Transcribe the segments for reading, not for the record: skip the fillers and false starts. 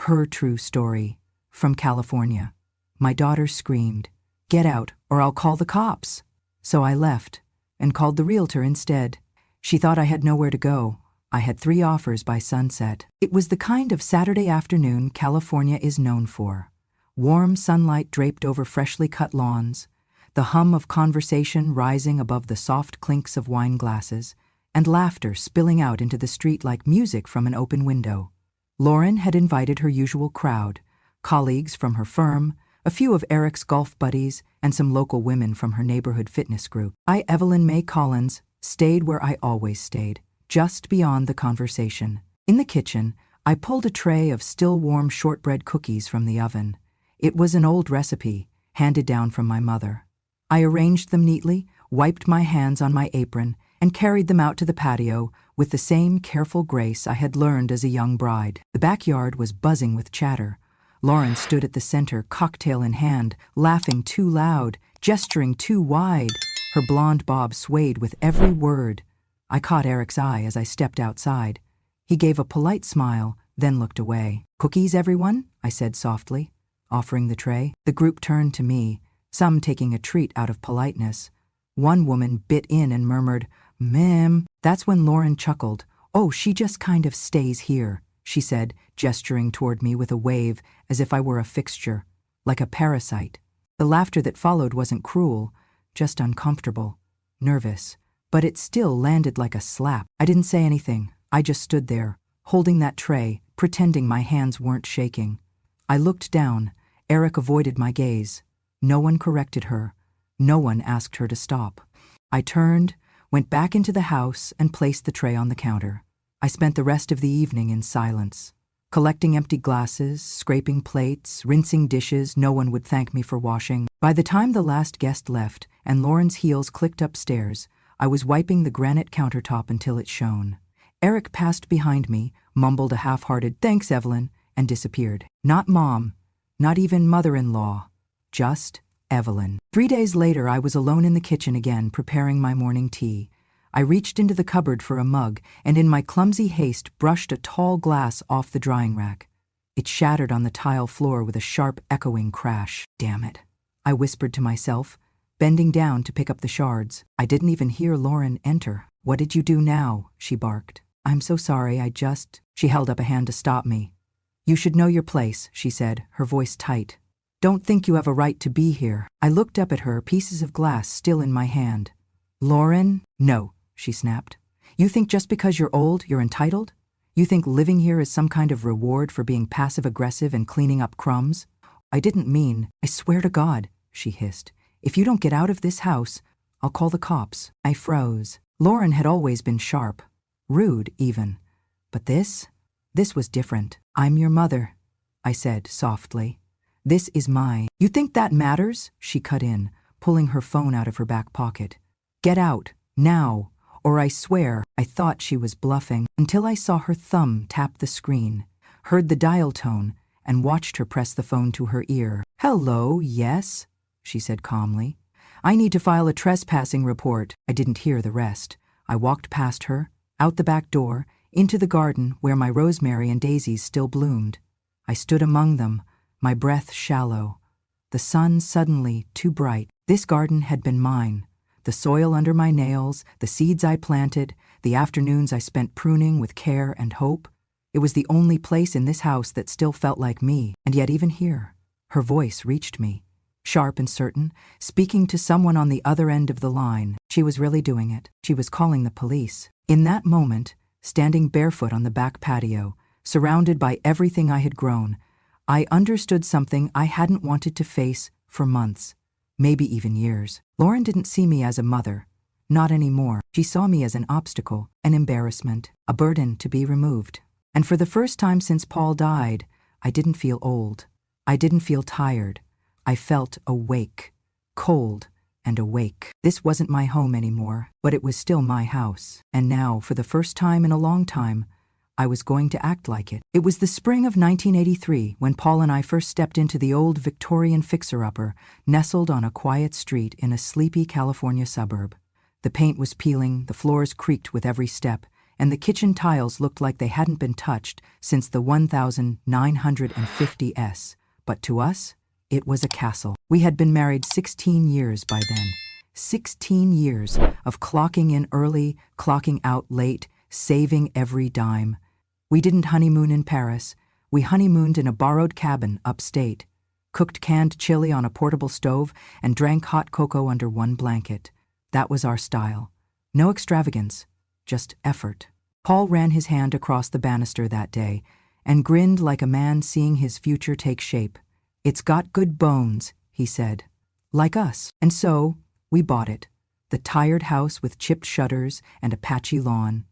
Her true story. From California. My daughter screamed, "Get out, or I'll call the cops." So I left, and called the realtor instead. She thought I had nowhere to go. I had 3 offers by sunset. It was the kind of Saturday afternoon California is known for. Warm sunlight draped over freshly cut lawns, the hum of conversation rising above the soft clinks of wine glasses, and laughter spilling out into the street like music from an open window. Lauren had invited her usual crowd, colleagues from her firm, a few of Eric's golf buddies, and some local women from her neighborhood fitness group. I, Evelyn May Collins, stayed where I always stayed, just beyond the conversation. In the kitchen, I pulled a tray of still warm shortbread cookies from the oven. It was an old recipe, handed down from my mother. I arranged them neatly, wiped my hands on my apron, and carried them out to the patio with the same careful grace I had learned as a young bride. The backyard was buzzing with chatter. Lauren stood at the center, cocktail in hand, laughing too loud, gesturing too wide. Her blonde bob swayed with every word. I caught Eric's eye as I stepped outside. He gave a polite smile, then looked away. "Cookies, everyone?" I said softly, offering the tray. The group turned to me, some taking a treat out of politeness. One woman bit in and murmured, "Ma'am." That's when Lauren chuckled. "Oh, she just kind of stays here," she said, gesturing toward me with a wave as if I were a fixture, like a parasite. The laughter that followed wasn't cruel, just uncomfortable, nervous, but it still landed like a slap. I didn't say anything. I just stood there, holding that tray, pretending my hands weren't shaking. I looked down. Eric avoided my gaze. No one corrected her. No one asked her to stop. I turned, went back into the house, and placed the tray on the counter. I spent the rest of the evening in silence, collecting empty glasses, scraping plates, rinsing dishes no one would thank me for washing. By the time the last guest left and Lauren's heels clicked upstairs, I was wiping the granite countertop until it shone. Eric passed behind me, mumbled a half-hearted "Thanks, Evelyn," and disappeared. Not Mom, not even mother-in-law, just Evelyn. 3 days later, I was alone in the kitchen again, preparing my morning tea. I reached into the cupboard for a mug and in my clumsy haste brushed a tall glass off the drying rack. It shattered on the tile floor with a sharp, echoing crash. "Damn it," I whispered to myself, bending down to pick up the shards. I didn't even hear Lauren enter. "What did you do now?" she barked. "I'm so sorry, She held up a hand to stop me. "You should know your place," she said, her voice tight. "Don't think you have a right to be here." I looked up at her, pieces of glass still in my hand. "Lauren?" "No," she snapped. "You think just because you're old, you're entitled? You think living here is some kind of reward for being passive-aggressive and cleaning up crumbs?" "I didn't mean, I swear to God," she hissed. "If you don't get out of this house, I'll call the cops." I froze. Lauren had always been sharp, rude even. But this was different. "I'm your mother," I said softly. "This is You think that matters?" she cut in, pulling her phone out of her back pocket. "Get out, now, or I swear." I thought she was bluffing until I saw her thumb tap the screen, heard the dial tone, and watched her press the phone to her ear. "Hello, yes?" she said calmly. "I need to file a trespassing report." I didn't hear the rest. I walked past her, out the back door, into the garden where my rosemary and daisies still bloomed. I stood among them, my breath shallow. The sun suddenly too bright. This garden had been mine. The soil under my nails, the seeds I planted, the afternoons I spent pruning with care and hope. It was the only place in this house that still felt like me, and yet even here, her voice reached me. Sharp and certain, speaking to someone on the other end of the line. She was really doing it. She was calling the police. In that moment, standing barefoot on the back patio, surrounded by everything I had grown, I understood something I hadn't wanted to face for months, maybe even years. Lauren didn't see me as a mother. Not anymore. She saw me as an obstacle, an embarrassment, a burden to be removed. And for the first time since Paul died, I didn't feel old. I didn't feel tired. I felt awake, cold and awake. This wasn't my home anymore, but it was still my house. And now, for the first time in a long time, I was going to act like it. It was the spring of 1983 when Paul and I first stepped into the old Victorian fixer-upper, nestled on a quiet street in a sleepy California suburb. The paint was peeling, the floors creaked with every step, and the kitchen tiles looked like they hadn't been touched since the 1950s. But to us, it was a castle. We had been married 16 years by then. 16 years of clocking in early, clocking out late, saving every dime. We didn't honeymoon in Paris. We honeymooned in a borrowed cabin upstate, cooked canned chili on a portable stove, and drank hot cocoa under one blanket. That was our style. No extravagance, just effort. Paul ran his hand across the banister that day and grinned like a man seeing his future take shape. "It's got good bones," he said. "Like us." And so, we bought it, the tired house with chipped shutters and a patchy lawn,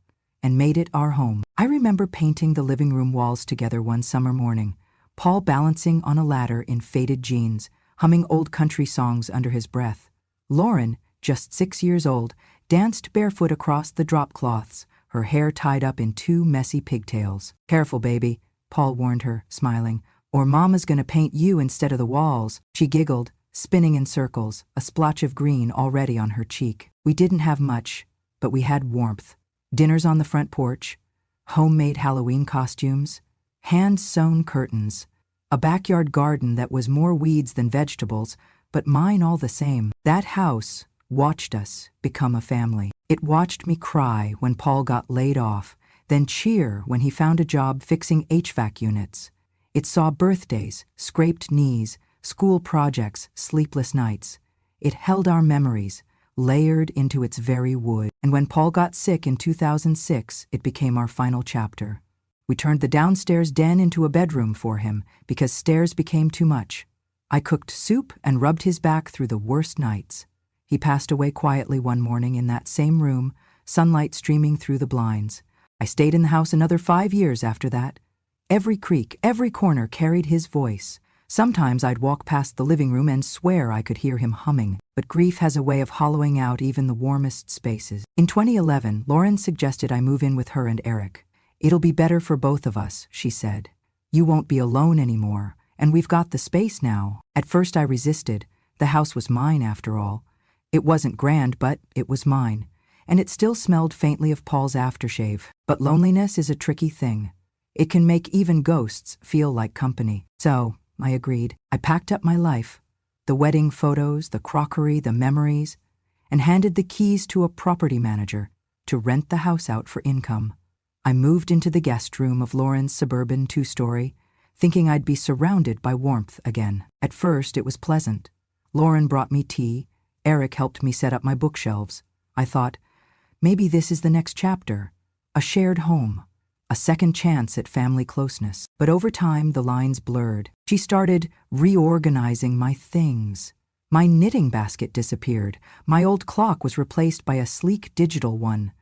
and made it our home. I remember painting the living room walls together one summer morning, Paul balancing on a ladder in faded jeans, humming old country songs under his breath. Lauren, just 6 years old, danced barefoot across the drop cloths, her hair tied up in 2 messy pigtails. "Careful, baby," Paul warned her, smiling, "or Mama's gonna paint you instead of the walls." She giggled, spinning in circles, a splotch of green already on her cheek. We didn't have much, but we had warmth. Dinners on the front porch, homemade Halloween costumes, hand-sewn curtains, a backyard garden that was more weeds than vegetables, but mine all the same. That house watched us become a family. It watched me cry when Paul got laid off, then cheer when he found a job fixing HVAC units. It saw birthdays, scraped knees, school projects, sleepless nights. It held our memories, layered into its very wood. And when Paul got sick in 2006, it became our final chapter. We turned the downstairs den into a bedroom for him because stairs became too much. I cooked soup and rubbed his back through the worst nights. He passed away quietly one morning in that same room, sunlight streaming through the blinds. I stayed in the house another 5 years after that. Every creak, every corner carried his voice. Sometimes I'd walk past the living room and swear I could hear him humming. But grief has a way of hollowing out even the warmest spaces. In 2011, Lauren suggested I move in with her and Eric. "It'll be better for both of us," she said. "You won't be alone anymore, and we've got the space now." At first I resisted. The house was mine after all. It wasn't grand, but it was mine, and it still smelled faintly of Paul's aftershave. But loneliness is a tricky thing. It can make even ghosts feel like company. So, I agreed. I packed up my life, the wedding photos, the crockery, the memories, and handed the keys to a property manager to rent the house out for income. I moved into the guest room of Lauren's suburban 2-story, thinking I'd be surrounded by warmth again. At first, it was pleasant. Lauren brought me tea. Eric helped me set up my bookshelves. I thought, maybe this is the next chapter, a shared home, a second chance at family closeness. But over time, the lines blurred. She started reorganizing my things. My knitting basket disappeared. My old clock was replaced by a sleek digital one.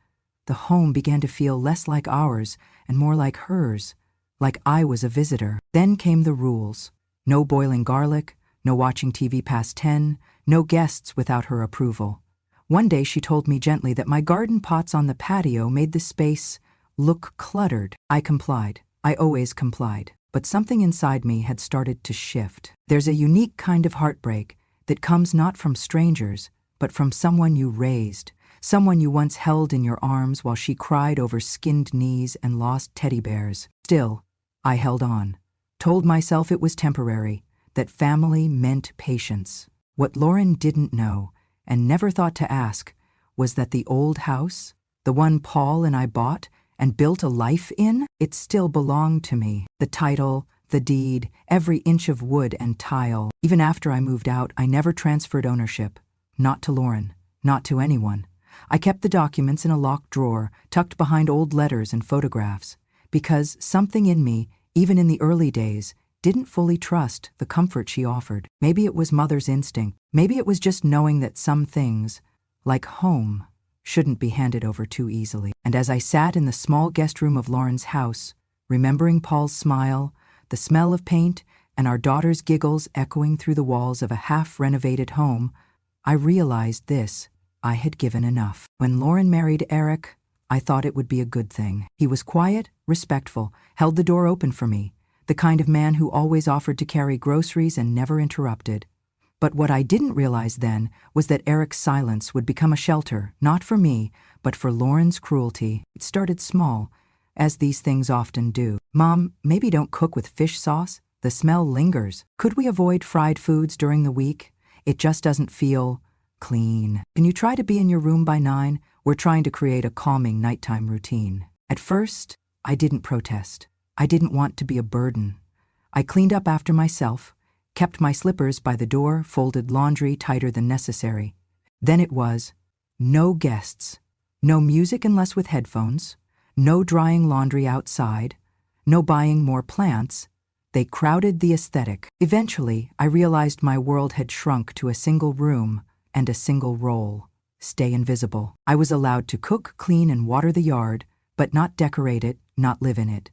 The home began to feel less like ours and more like hers, like I was a visitor. Then came the rules. No boiling garlic, no watching TV past 10, no guests without her approval. One day she told me gently that my garden pots on the patio made the space look cluttered. I complied. I always complied. But something inside me had started to shift. There's a unique kind of heartbreak that comes not from strangers, but from someone you raised, someone you once held in your arms while she cried over skinned knees and lost teddy bears. Still, I held on, told myself it was temporary, that family meant patience. What Lauren didn't know, and never thought to ask, was that the old house, the one Paul and I bought and built a life in, it still belonged to me. The title, the deed, every inch of wood and tile. Even after I moved out, I never transferred ownership. Not to Lauren, not to anyone. I kept the documents in a locked drawer, tucked behind old letters and photographs, because something in me, even in the early days, didn't fully trust the comfort she offered. Maybe it was mother's instinct. Maybe it was just knowing that some things, like home, shouldn't be handed over too easily. And as I sat in the small guest room of Lauren's house, remembering Paul's smile, the smell of paint, and our daughter's giggles echoing through the walls of a half-renovated home, I realized this: I had given enough. When Lauren married Eric, I thought it would be a good thing. He was quiet, respectful, held the door open for me, the kind of man who always offered to carry groceries and never interrupted. But what I didn't realize then was that Eric's silence would become a shelter, not for me, but for Lauren's cruelty. It started small, as these things often do. Mom, maybe don't cook with fish sauce. The smell lingers. Could we avoid fried foods during the week? It just doesn't feel clean. Can you try to be in your room by 9? We're trying to create a calming nighttime routine. At first, I didn't protest. I didn't want to be a burden. I cleaned up after myself, kept my slippers by the door, folded laundry tighter than necessary. Then it was no guests, no music unless with headphones, no drying laundry outside, no buying more plants. They crowded the aesthetic. Eventually, I realized my world had shrunk to a single room and a single role: stay invisible. I was allowed to cook, clean, and water the yard, but not decorate it, not live in it.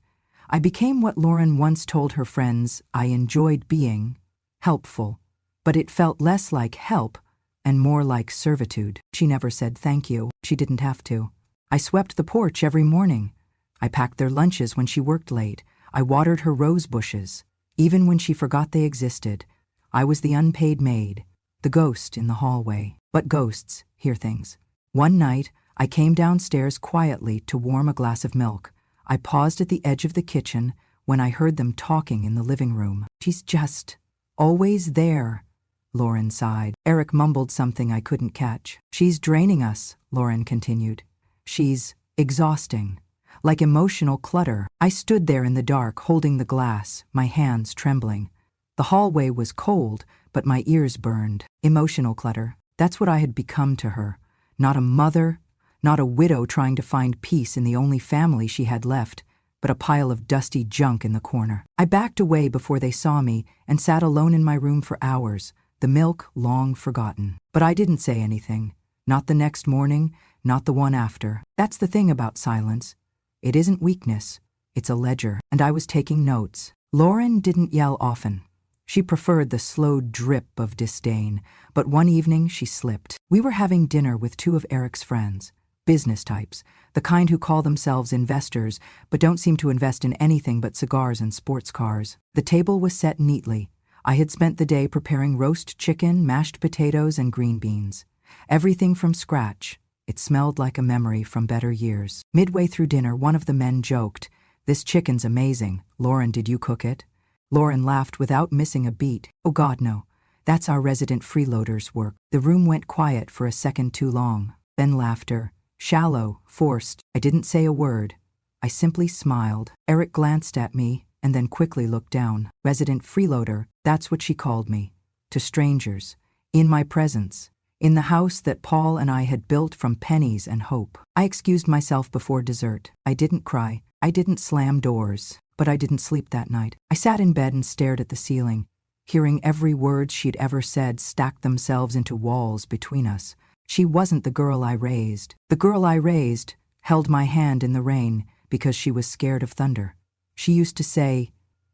I became what Lauren once told her friends I enjoyed being: helpful. But it felt less like help and more like servitude. She never said thank you. She didn't have to. I swept the porch every morning. I packed their lunches when she worked late. I watered her rose bushes, even when she forgot they existed. I was the unpaid maid, the ghost in the hallway. But ghosts hear things. One night, I came downstairs quietly to warm a glass of milk. I paused at the edge of the kitchen when I heard them talking in the living room. She's just always there, Lauren sighed. Eric mumbled something I couldn't catch. She's draining us, Lauren continued. She's exhausting. Like emotional clutter. I stood there in the dark, holding the glass, my hands trembling. The hallway was cold, but my ears burned. Emotional clutter. That's what I had become to her. Not a mother, not a widow trying to find peace in the only family she had left, but a pile of dusty junk in the corner. I backed away before they saw me and sat alone in my room for hours, the milk long forgotten. But I didn't say anything. Not the next morning, not the one after. That's the thing about silence. It isn't weakness, it's a ledger, and I was taking notes. Lauren didn't yell often. She preferred the slow drip of disdain, but one evening she slipped. We were having dinner with 2 of Eric's friends, business types, the kind who call themselves investors but don't seem to invest in anything but cigars and sports cars. The table was set neatly. I had spent the day preparing roast chicken, mashed potatoes, and green beans. Everything from scratch. It smelled like a memory from better years. Midway through dinner, one of the men joked, "This chicken's amazing. Lauren, did you cook it?" Lauren laughed without missing a beat. "Oh God, no. That's our resident freeloader's work." The room went quiet for a second too long. Then laughter. Shallow, forced. I didn't say a word. I simply smiled. Eric glanced at me and then quickly looked down. Resident freeloader, that's what she called me. To strangers. In my presence. In the house that Paul and I had built from pennies and hope. I excused myself before dessert. I didn't cry. I didn't slam doors. But I didn't sleep that night. I sat in bed and stared at the ceiling, hearing every word she'd ever said stack themselves into walls between us. She wasn't the girl I raised. The girl I raised held my hand in the rain because she was scared of thunder. She used to say,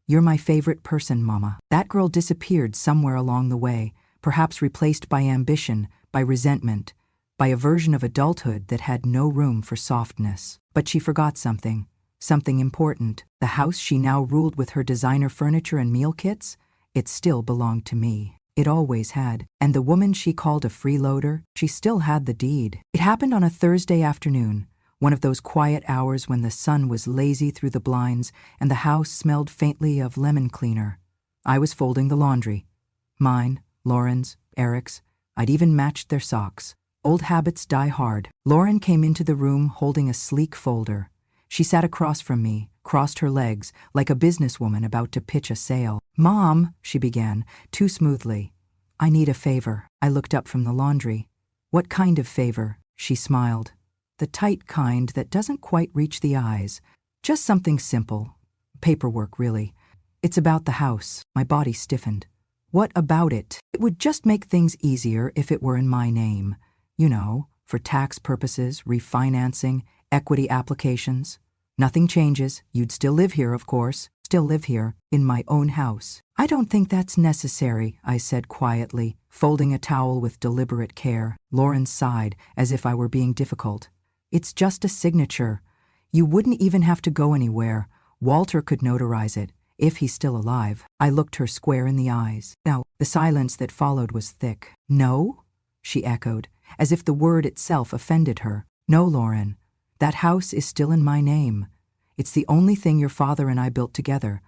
"You're my favorite person, Mama." That girl disappeared somewhere along the way, perhaps replaced by ambition, by resentment, by a version of adulthood that had no room for softness. But she forgot something important. The house she now ruled with her designer furniture and meal kits, it still belonged to me. It always had. And the woman she called a freeloader, she still had the deed. It happened on a Thursday afternoon, one of those quiet hours when the sun was lazy through the blinds and the house smelled faintly of lemon cleaner. I was folding the laundry. Mine, Lauren's, Eric's. I'd even matched their socks. Old habits die hard. Lauren came into the room holding a sleek folder. She sat across from me, crossed her legs, like a businesswoman about to pitch a sale. "Mom," she began, too smoothly. "I need a favor." I looked up from the laundry. "What kind of favor?" She smiled. "The tight kind that doesn't quite reach the eyes. Just something simple. Paperwork, really. It's about the house." My body stiffened. "What about it?" "It would just make things easier if it were in my name. You know, for tax purposes, refinancing, equity applications. Nothing changes. You'd still live here, of course. Still live here, in my own house." "I don't think that's necessary," I said quietly, folding a towel with deliberate care. Lauren sighed, as if I were being difficult. "It's just a signature. You wouldn't even have to go anywhere. Walter could notarize it. if he's still alive. I looked her square in the eyes. Now, the silence that followed was thick. No? She echoed, as if the word itself offended her. No, Lauren. That house is still in my name. It's the only thing your father and I built together.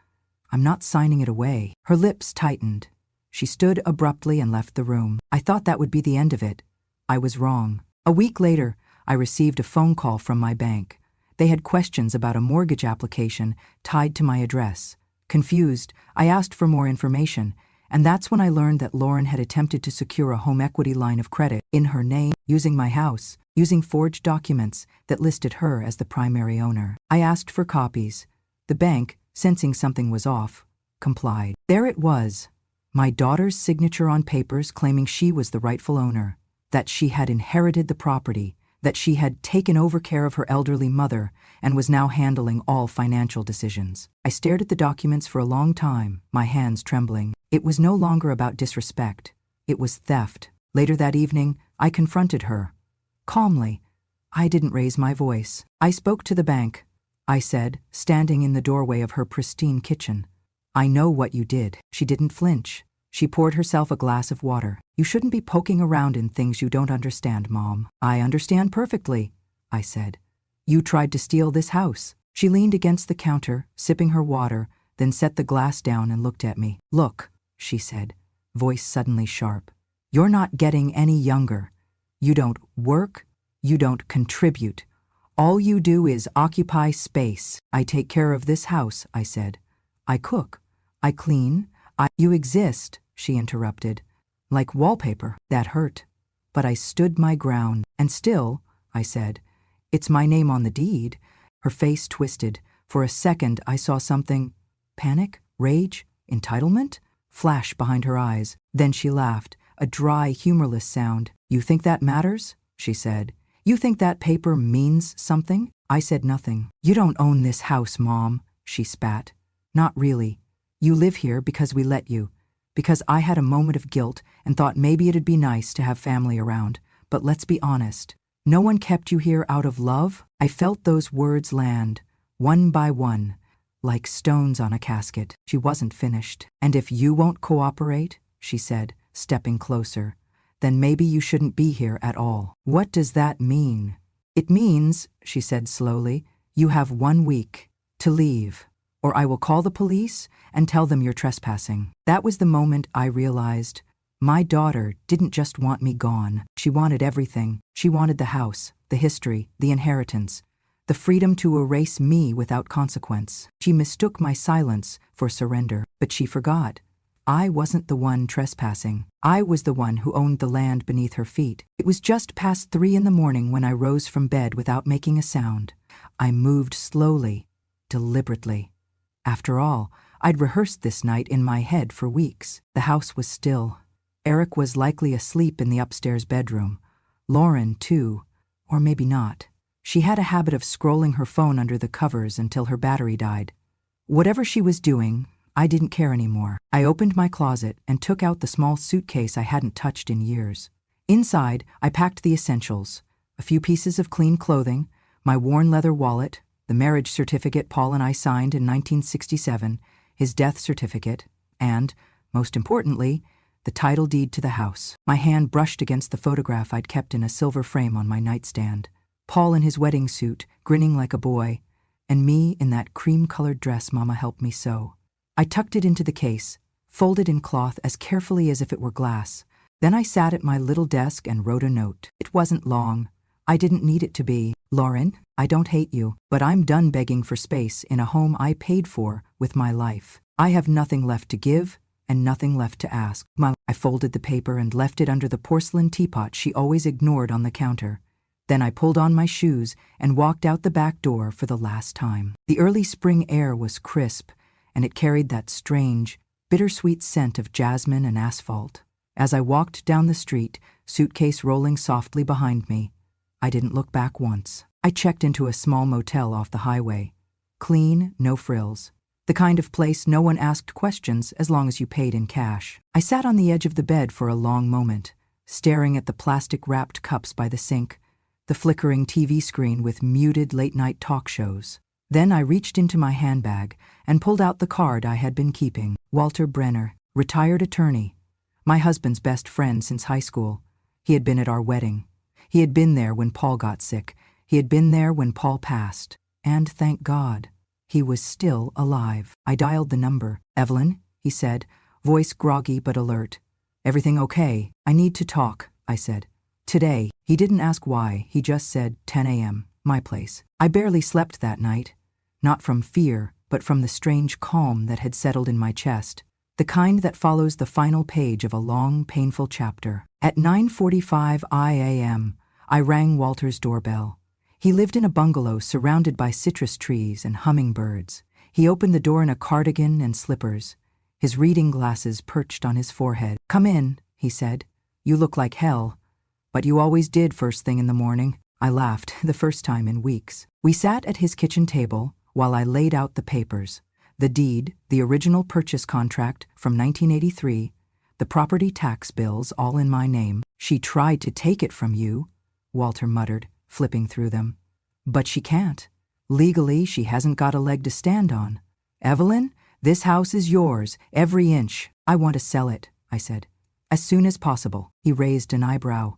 I'm not signing it away. Her lips tightened. She stood abruptly and left the room. I thought that would be the end of it. I was wrong. A week later, I received a phone call from my bank. They had questions about a mortgage application tied to my address. Confused, I asked for more information, and that's when I learned that Lauren had attempted to secure a home equity line of credit in her name, using my house, using forged documents that listed her as the primary owner. I asked for copies. The bank, sensing something was off, complied. There it was, my daughter's signature on papers claiming she was the rightful owner, that she had inherited the property, that she had taken over care of her elderly mother and was now handling all financial decisions. I stared at the documents for a long time, my hands trembling. It was no longer about disrespect. It was theft. Later that evening, I confronted her. Calmly. I didn't raise my voice. I spoke to the bank, I said, standing in the doorway of her pristine kitchen. I know what you did. She didn't flinch. She poured herself a glass of water. You shouldn't be poking around in things you don't understand, Mom. I understand perfectly, I said. You tried to steal this house. She leaned against the counter, sipping her water, then set the glass down and looked at me. Look, she said, voice suddenly sharp. You're not getting any younger. You don't work. You don't contribute. All you do is occupy space. I take care of this house, I said. I cook. I clean. You exist, she interrupted. Like wallpaper. That hurt. But I stood my ground. And still, I said, it's my name on the deed. Her face twisted. For a second, I saw something. Panic? Rage? Entitlement? Flash behind her eyes. Then she laughed, a dry, humorless sound. You think that matters? She said. You think that paper means something? I said nothing. You don't own this house, Mom, she spat. Not really. You live here because we let you. Because I had a moment of guilt and thought maybe it'd be nice to have family around. But let's be honest. No one kept you here out of love? I felt those words land, one by one, like stones on a casket. She wasn't finished. And if you won't cooperate, she said, stepping closer, then maybe you shouldn't be here at all. What does that mean? It means, she said slowly, you have 1 week to leave, or I will call the police and tell them you're trespassing. That was the moment I realized my daughter didn't just want me gone. She wanted everything. She wanted the house, the history, the inheritance, the freedom to erase me without consequence. She mistook my silence for surrender, but she forgot. I wasn't the one trespassing. I was the one who owned the land beneath her feet. It was just past 3 a.m. when I rose from bed without making a sound. I moved slowly, deliberately. After all, I'd rehearsed this night in my head for weeks. The house was still. Eric was likely asleep in the upstairs bedroom. Lauren, too. Or maybe not. She had a habit of scrolling her phone under the covers until her battery died. Whatever she was doing, I didn't care anymore. I opened my closet and took out the small suitcase I hadn't touched in years. Inside, I packed the essentials. A few pieces of clean clothing, my worn leather wallet, the marriage certificate Paul and I signed in 1967, his death certificate, and, most importantly, the title deed to the house. My hand brushed against the photograph I'd kept in a silver frame on my nightstand. Paul in his wedding suit, grinning like a boy, and me in that cream-colored dress Mama helped me sew. I tucked it into the case, folded in cloth as carefully as if it were glass. Then I sat at my little desk and wrote a note. It wasn't long. I didn't need it to be. Lauren, I don't hate you, but I'm done begging for space in a home I paid for with my life. I have nothing left to give and nothing left to ask. I folded the paper and left it under the porcelain teapot she always ignored on the counter. Then I pulled on my shoes and walked out the back door for the last time. The early spring air was crisp, and it carried that strange, bittersweet scent of jasmine and asphalt. As I walked down the street, suitcase rolling softly behind me, I didn't look back once. I checked into a small motel off the highway. Clean, no frills. The kind of place no one asked questions as long as you paid in cash. I sat on the edge of the bed for a long moment, staring at the plastic-wrapped cups by the sink, the flickering TV screen with muted late-night talk shows. Then I reached into my handbag and pulled out the card I had been keeping. Walter Brenner, retired attorney. My husband's best friend since high school. He had been at our wedding. He had been there when Paul got sick. He had been there when Paul passed. And thank God, he was still alive. I dialed the number. "Evelyn," he said, voice groggy but alert. "Everything okay? I need to talk," I said. "Today." He didn't ask why, he just said 10 a.m., my place. I barely slept that night. Not from fear, but from the strange calm that had settled in my chest. The kind that follows the final page of a long, painful chapter. At 9:45 a.m., I rang Walter's doorbell. He lived in a bungalow surrounded by citrus trees and hummingbirds. He opened the door in a cardigan and slippers, his reading glasses perched on his forehead. "Come in," he said. "You look like hell. But you always did first thing in the morning." I laughed, the first time in weeks. We sat at his kitchen table while I laid out the papers. The deed, the original purchase contract from 1983, the property tax bills all in my name. "She tried to take it from you," Walter muttered, flipping through them. "But she can't. Legally, she hasn't got a leg to stand on. Evelyn, this house is yours, every inch." "I want to sell it," I said. "As soon as possible." He raised an eyebrow.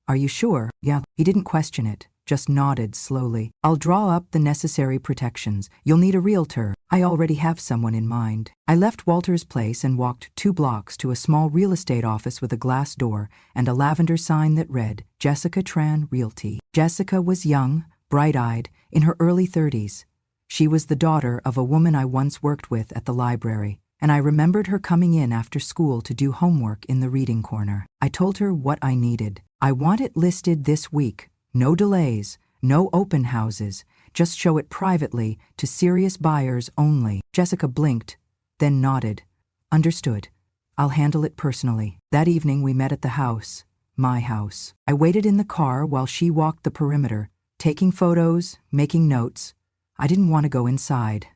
"Are you sure?" "Yeah." He didn't question it, just nodded slowly. "I'll draw up the necessary protections. You'll need a realtor. I already have someone in mind." I left Walter's place and walked 2 blocks to a small real estate office with a glass door and a lavender sign that read, "Jessica Tran Realty." Jessica was young, bright-eyed, in her early 30s. She was the daughter of a woman I once worked with at the library, and I remembered her coming in after school to do homework in the reading corner. I told her what I needed. "I want it listed this week. No delays, no open houses. Just show it privately to serious buyers only." Jessica blinked, then nodded. "Understood. I'll handle it personally." That evening we met at the house, my house. I waited in the car while she walked the perimeter, taking photos, making notes. I didn't want to go inside.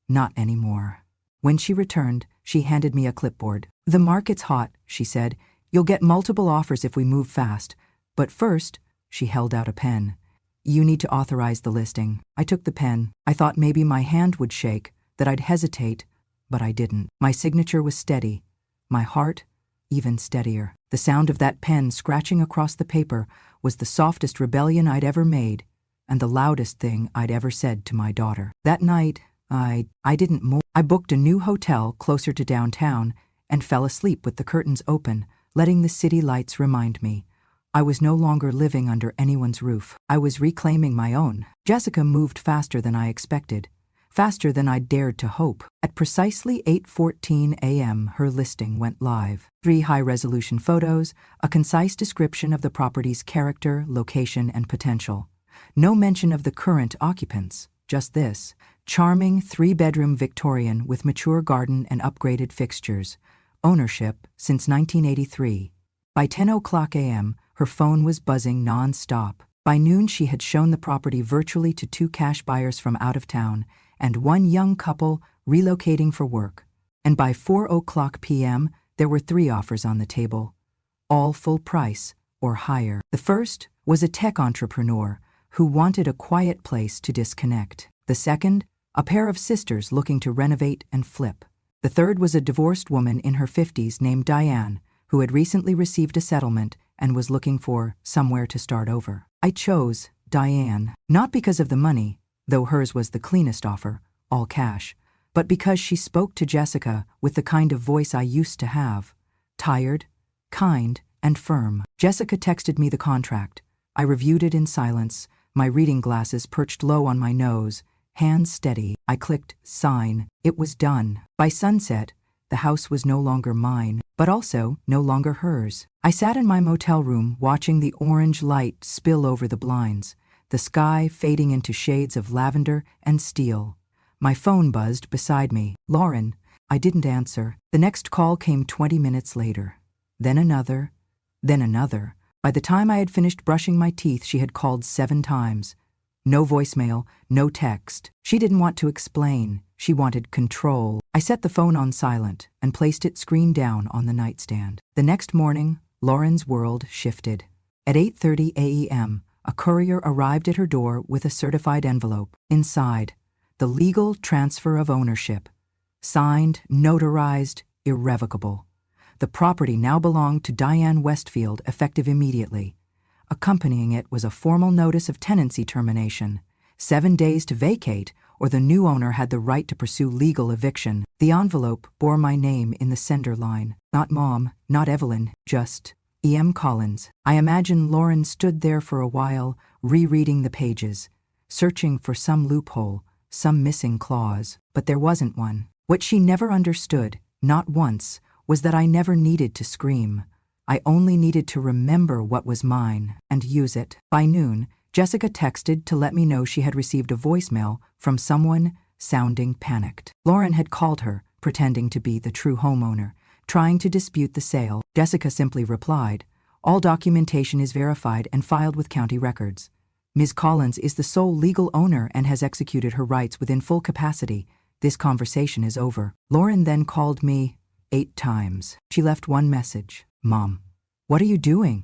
Not anymore. When she returned, she handed me a clipboard. "The market's hot," she said. "You'll get multiple offers if we move fast. But first," she held out a pen, "you need to authorize the listing." I took the pen. I thought maybe my hand would shake, that I'd hesitate, but I didn't. My signature was steady. My heart, even steadier. The sound of that pen scratching across the paper was the softest rebellion I'd ever made, and the loudest thing I'd ever said to my daughter. That night, I didn't move. I booked a new hotel closer to downtown and fell asleep with the curtains open, letting the city lights remind me I was no longer living under anyone's roof. I was reclaiming my own. Jessica moved faster than I expected, faster than I'd dared to hope. At precisely 8:14 a.m., her listing went live. 3 high-resolution photos, a concise description of the property's character, location, and potential. No mention of the current occupants, just this: charming 3-bedroom Victorian with mature garden and upgraded fixtures. Ownership since 1983. By 10:00 a.m., her phone was buzzing non-stop. By noon, she had shown the property virtually to 2 cash buyers from out of town and 1 young couple relocating for work. And by 4:00 p.m., there were 3 offers on the table, all full price or higher. The first was a tech entrepreneur who wanted a quiet place to disconnect. The second, a pair of sisters looking to renovate and flip. The third was a divorced woman in her 50s named Diane, who had recently received a settlement and was looking for somewhere to start over. I chose Diane, not because of the money, though hers was the cleanest offer, all cash, but because she spoke to Jessica with the kind of voice I used to have, tired, kind, and firm. Jessica texted me the contract. I reviewed it in silence, my reading glasses perched low on my nose, hands steady. I clicked sign. It was done. By sunset, the house was no longer mine, but also no longer hers. I sat in my motel room watching the orange light spill over the blinds, the sky fading into shades of lavender and steel. My phone buzzed beside me. "Lauren." I didn't answer. The next call came 20 minutes later. Then another. Then another. By the time I had finished brushing my teeth, she had called 7 times. No voicemail, no text. She didn't want to explain. She wanted control. I set the phone on silent and placed it screen down on the nightstand. The next morning, Lauren's world shifted. At 8:30 a.m., a courier arrived at her door with a certified envelope. Inside, The legal transfer of ownership. Signed, notarized, irrevocable. The property now belonged to Diane Westfield, effective immediately. Accompanying it was a formal notice of tenancy termination, 7 days to vacate, or the new owner had the right to pursue legal eviction. The envelope bore my name in the sender line. Not Mom, not Evelyn, just E.M. Collins. I imagine Lauren stood there for a while, rereading the pages, searching for some loophole, some missing clause. But there wasn't one. What she never understood, not once, was that I never needed to scream. I only needed to remember what was mine and use it. By noon, Jessica texted to let me know she had received a voicemail from someone sounding panicked. Lauren had called her, pretending to be the true homeowner, trying to dispute the sale. Jessica simply replied, "All documentation is verified and filed with county records. Ms. Collins is the sole legal owner and has executed her rights within full capacity. This conversation is over." Lauren then called me 8 times. She left one message. "Mom, what are you doing?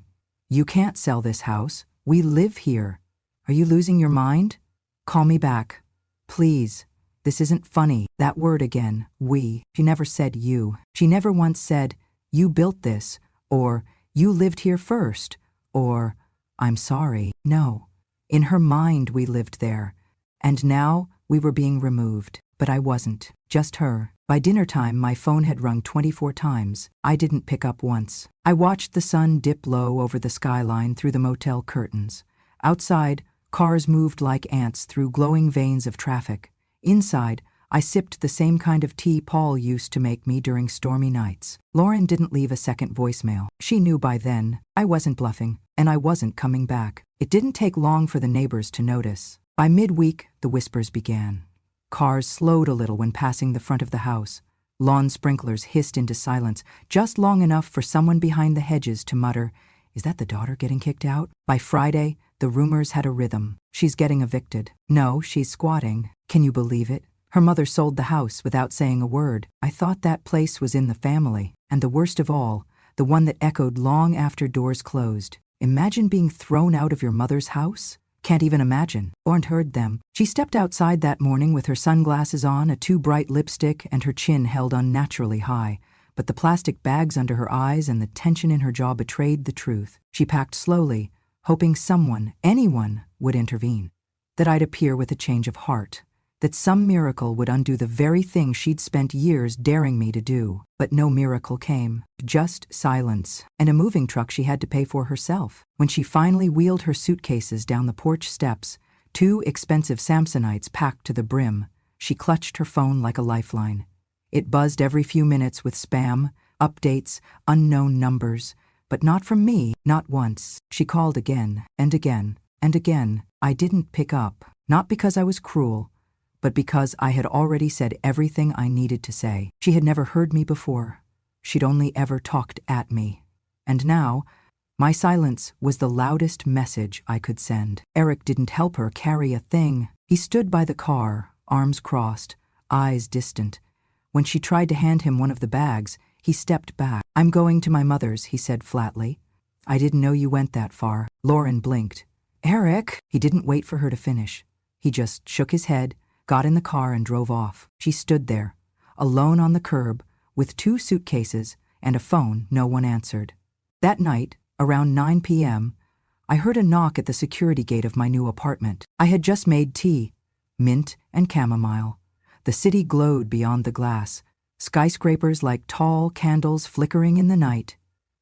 You can't sell this house. We live here. Are you losing your mind? Call me back. Please. This isn't funny." That word again, we. She never said you. She never once said, "You built this," or "You lived here first," or "I'm sorry." No. In her mind we lived there. And now we were being removed. But I wasn't. Just her. By dinner time, my phone had rung 24 times. I didn't pick up once. I watched the sun dip low over the skyline through the motel curtains. Outside, cars moved like ants through glowing veins of traffic. Inside, I sipped the same kind of tea Paul used to make me during stormy nights. Lauren didn't leave a second voicemail. She knew by then I wasn't bluffing, and I wasn't coming back. It didn't take long for the neighbors to notice. By midweek, the whispers began. Cars slowed a little when passing the front of the house. Lawn sprinklers hissed into silence, just long enough for someone behind the hedges to mutter, "Is that the daughter getting kicked out?" By Friday, the rumors had a rhythm. "She's getting evicted." "No, she's squatting." Can you believe it? Her mother sold the house without saying a word. I thought that place was in the family. And the worst of all, the one that echoed long after doors closed. Imagine being thrown out of your mother's house? Can't even imagine. Or heard them. She stepped outside that morning with her sunglasses on, a too bright lipstick, and her chin held unnaturally high. But the plastic bags under her eyes and the tension in her jaw betrayed the truth. She packed slowly, hoping someone, anyone, would intervene. That I'd appear with a change of heart. That some miracle would undo the very thing she'd spent years daring me to do. But no miracle came. Just silence. And a moving truck she had to pay for herself. When she finally wheeled her suitcases down the porch steps, 2 expensive Samsonites packed to the brim, she clutched her phone like a lifeline. It buzzed every few minutes with spam, updates, unknown numbers. But not from me, not once. She called again, and again, and again. I didn't pick up. Not because I was cruel, but because I had already said everything I needed to say. She had never heard me before. She'd only ever talked at me. And now, my silence was the loudest message I could send. Eric didn't help her carry a thing. He stood by the car, arms crossed, eyes distant. When she tried to hand him one of the bags, he stepped back. "I'm going to my mother's," he said flatly. "I didn't know you went that far." Lauren blinked. "Eric!" He didn't wait for her to finish. He just shook his head, got in the car and drove off. She stood there, alone on the curb, with 2 suitcases and a phone no one answered. That night, around 9 p.m., I heard a knock at the security gate of my new apartment. I had just made tea, mint and chamomile. The city glowed beyond the glass, skyscrapers like tall candles flickering in the night.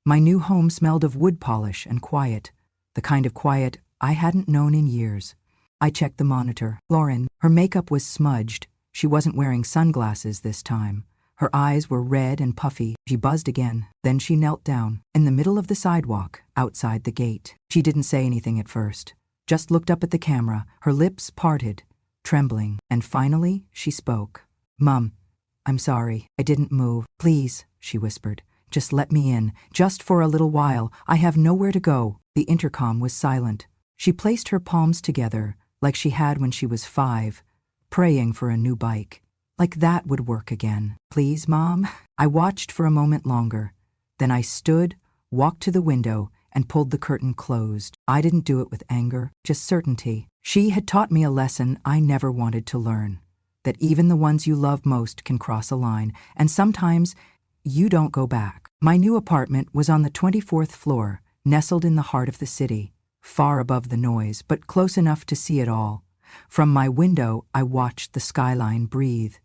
My new home smelled of wood polish and quiet, the kind of quiet I hadn't known in years. I checked the monitor. Lauren, her makeup was smudged. She wasn't wearing sunglasses this time. Her eyes were red and puffy. She buzzed again. Then she knelt down, in the middle of the sidewalk, outside the gate. She didn't say anything at first, just looked up at the camera, her lips parted, trembling. And finally, she spoke. "Mom, I'm sorry. I didn't move. Please," she whispered. "Just let me in, just for a little while. I have nowhere to go." The intercom was silent. She placed her palms together, like she had when she was 5, praying for a new bike. Like that would work again. "Please, Mom?" I watched for a moment longer. Then I stood, walked to the window, and pulled the curtain closed. I didn't do it with anger, just certainty. She had taught me a lesson I never wanted to learn. that even the ones you love most can cross a line, and sometimes you don't go back. My new apartment was on the 24th floor, nestled in the heart of the city, far above the noise, but close enough to see it all. From my window, I watched the skyline breathe.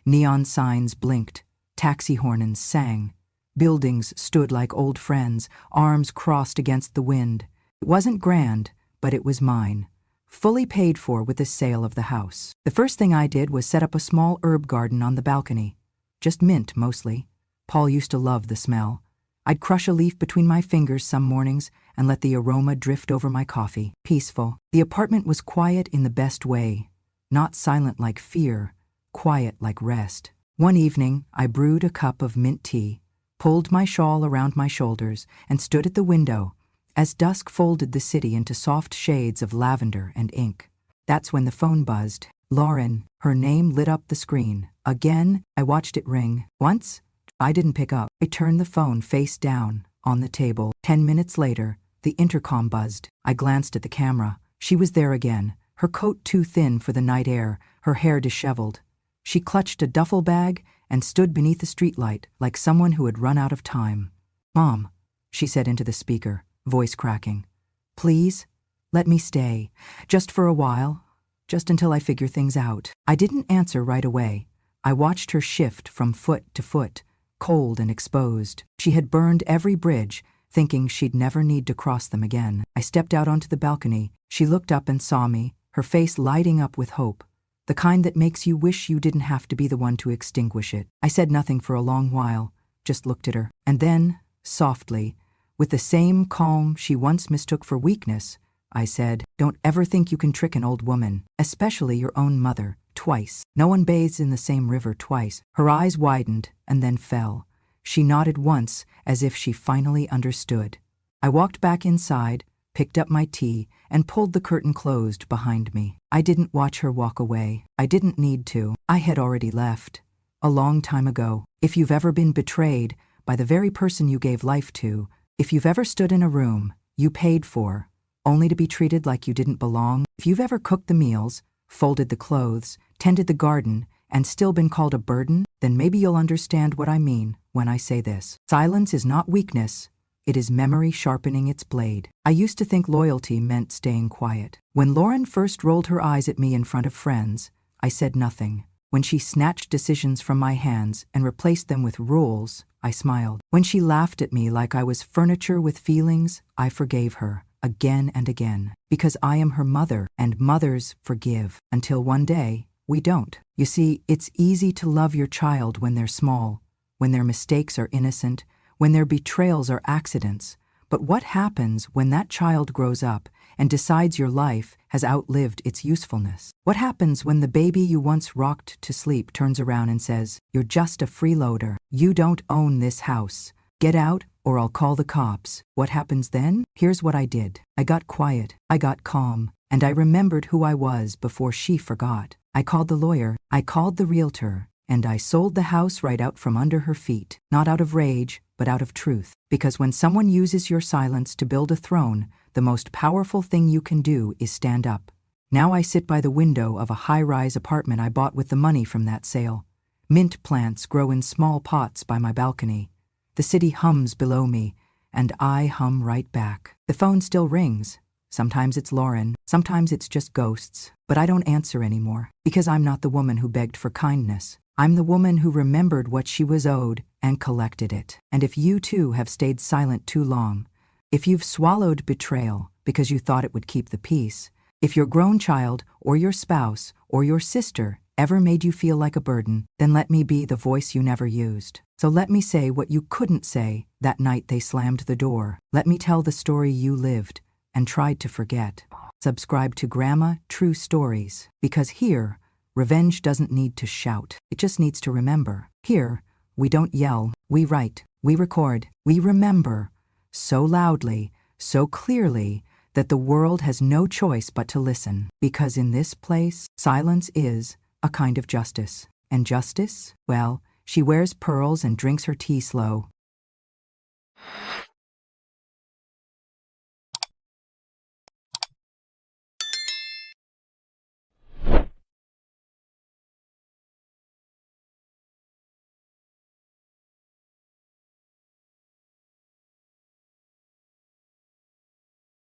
Neon signs blinked, taxi horns sang. Buildings stood like old friends, arms crossed against the wind. It wasn't grand, but it was mine, fully paid for with the sale of the house. The first thing I did was set up a small herb garden on the balcony. Just mint, mostly. Paul used to love the smell. I'd crush a leaf between my fingers some mornings and let the aroma drift over my coffee. Peaceful. The apartment was quiet in the best way. Not silent like fear, quiet like rest. One evening, I brewed a cup of mint tea, pulled my shawl around my shoulders, and stood at the window as dusk folded the city into soft shades of lavender and ink. That's when the phone buzzed. Lauren, her name lit up the screen. Again, I watched it ring. Once, I didn't pick up. I turned the phone face down on the table. 10 minutes later, the intercom buzzed. I glanced at the camera. She was there again, her coat too thin for the night air, her hair disheveled. She clutched a duffel bag and stood beneath the streetlight like someone who had run out of time. "Mom," she said into the speaker, voice cracking. "Please, let me stay. Just for a while. Just until I figure things out." I didn't answer right away. I watched her shift from foot to foot, cold and exposed. She had burned every bridge, thinking she'd never need to cross them again. I stepped out onto the balcony. She looked up and saw me, her face lighting up with hope. The kind that makes you wish you didn't have to be the one to extinguish it. I said nothing for a long while, just looked at her. And then, softly, with the same calm she once mistook for weakness, I said, "Don't ever think you can trick an old woman, especially your own mother, twice. No one bathes in the same river twice." Her eyes widened and then fell. She nodded once, as if she finally understood. I walked back inside, picked up my tea, and pulled the curtain closed behind me. I didn't watch her walk away. I didn't need to. I had already left. A long time ago. If you've ever been betrayed by the very person you gave life to, if you've ever stood in a room you paid for, only to be treated like you didn't belong, if you've ever cooked the meals, folded the clothes, tended the garden, and still been called a burden, then maybe you'll understand what I mean when I say this. Silence is not weakness. It is memory sharpening its blade. I used to think loyalty meant staying quiet. When Lauren first rolled her eyes at me in front of friends, I said nothing. When she snatched decisions from my hands and replaced them with rules, I smiled. When she laughed at me like I was furniture with feelings, I forgave her, again and again. Because I am her mother, and mothers forgive. Until one day, we don't. You see, it's easy to love your child when they're small, when their mistakes are innocent, when their betrayals are accidents. But what happens when that child grows up and decides your life has outlived its usefulness? What happens when the baby you once rocked to sleep turns around and says, "You're just a freeloader. You don't own this house. Get out or I'll call the cops"? What happens then? Here's what I did. I got quiet. I got calm. And I remembered who I was before she forgot. I called the lawyer. I called the realtor. And I sold the house right out from under her feet. Not out of rage, but out of truth. Because when someone uses your silence to build a throne, the most powerful thing you can do is stand up. Now I sit by the window of a high-rise apartment I bought with the money from that sale. Mint plants grow in small pots by my balcony. The city hums below me, and I hum right back. The phone still rings. Sometimes it's Lauren, sometimes it's just ghosts. But I don't answer anymore, because I'm not the woman who begged for kindness. I'm the woman who remembered what she was owed and collected it. And if you too have stayed silent too long, if you've swallowed betrayal because you thought it would keep the peace, if your grown child or your spouse or your sister ever made you feel like a burden, then let me be the voice you never used. So let me say what you couldn't say that night they slammed the door. Let me tell the story you lived and tried to forget. Subscribe to Grandma True Stories, because here, revenge doesn't need to shout. It just needs to remember. Here, we don't yell, we write, we record, we remember, so loudly, so clearly, that the world has no choice but to listen. Because in this place, silence is a kind of justice. And justice? Well, she wears pearls and drinks her tea slow.